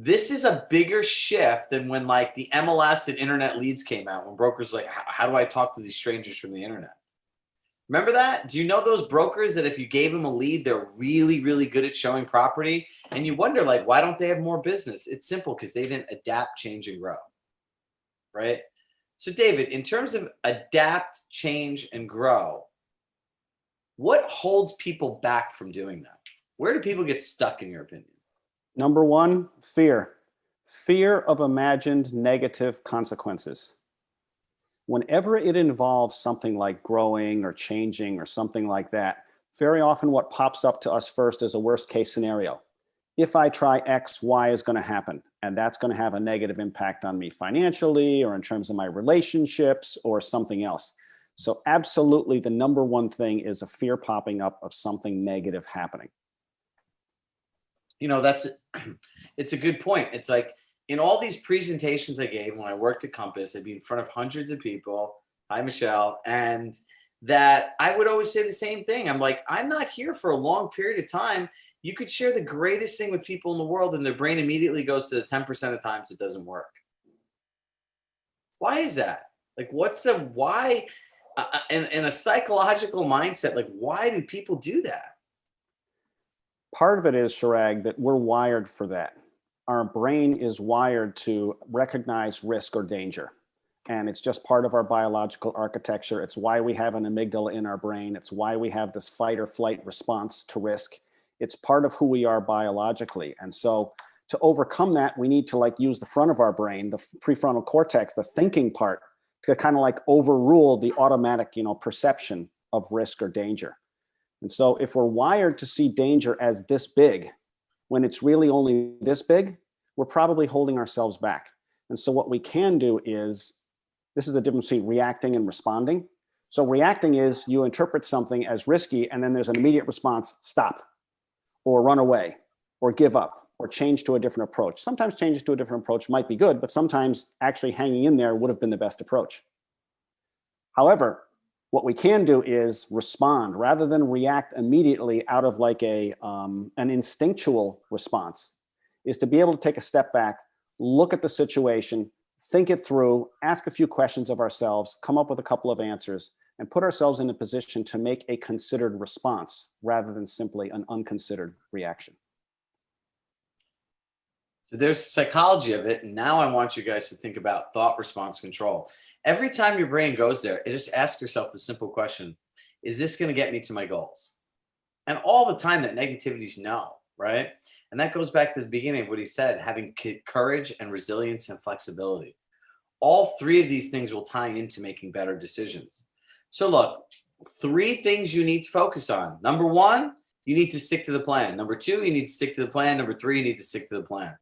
This is a bigger shift than when like the MLS and internet leads came out, when brokers were like, how do I talk to these strangers from the internet? Remember that? Do you know those brokers that if you gave them a lead, they're really, really good at showing property? And you wonder, like, why don't they have more business? It's simple, because they didn't adapt, change, and grow, right? So, David, in terms of adapt, change, and grow, what holds people back from doing that? Where do people get stuck, in your opinion? Number one, fear. Fear of imagined negative consequences. Whenever it involves something like growing or changing or something like that, very often what pops up to us first is a worst case scenario. If I try X, Y is going to happen, and that's going to have a negative impact on me financially or in terms of my relationships or something else. So absolutely, the number one thing is a fear popping up of something negative happening. You know, that's it's a good point. It's like in all these presentations I gave when I worked at Compass, I'd be in front of hundreds of people. Hi, Michelle. And that I would always say the same thing. I'm like, I'm not here for a long period of time. You could share the greatest thing with people in the world, and their brain immediately goes to the 10% of times it doesn't work. Why is that? Like, what's the why? In a psychological mindset, like, why do people do that? Part of it is, Shirag, that we're wired for that. Our brain is wired to recognize risk or danger. And it's just part of our biological architecture. It's why we have an amygdala in our brain. It's why we have this fight or flight response to risk. It's part of who we are biologically. And so to overcome that, we need to like use the front of our brain, the prefrontal cortex, the thinking part, to kind of like overrule the automatic, perception of risk or danger. And so if we're wired to see danger as this big, when it's really only this big, we're probably holding ourselves back. And so what we can do is, this is the difference between reacting and responding. So reacting is you interpret something as risky, and then there's an immediate response: stop, or run away, or give up, or change to a different approach. Sometimes changes to a different approach might be good, but sometimes actually hanging in there would have been the best approach. However, what we can do is respond rather than react immediately out of like an instinctual response, is to be able to take a step back, look at the situation, think it through, ask a few questions of ourselves, come up with a couple of answers, and put ourselves in a position to make a considered response rather than simply an unconsidered reaction. So there's psychology of it. And now I want you guys to think about thought response control. Every time your brain goes there, it just ask yourself the simple question: is this going to get me to my goals? And all the time that negativity's no, right? And that goes back to the beginning of what he said, having courage and resilience and flexibility. All three of these things will tie into making better decisions. So look, three things you need to focus on. Number one, you need to stick to the plan. Number two, you need to stick to the plan. Number three, you need to stick to the plan.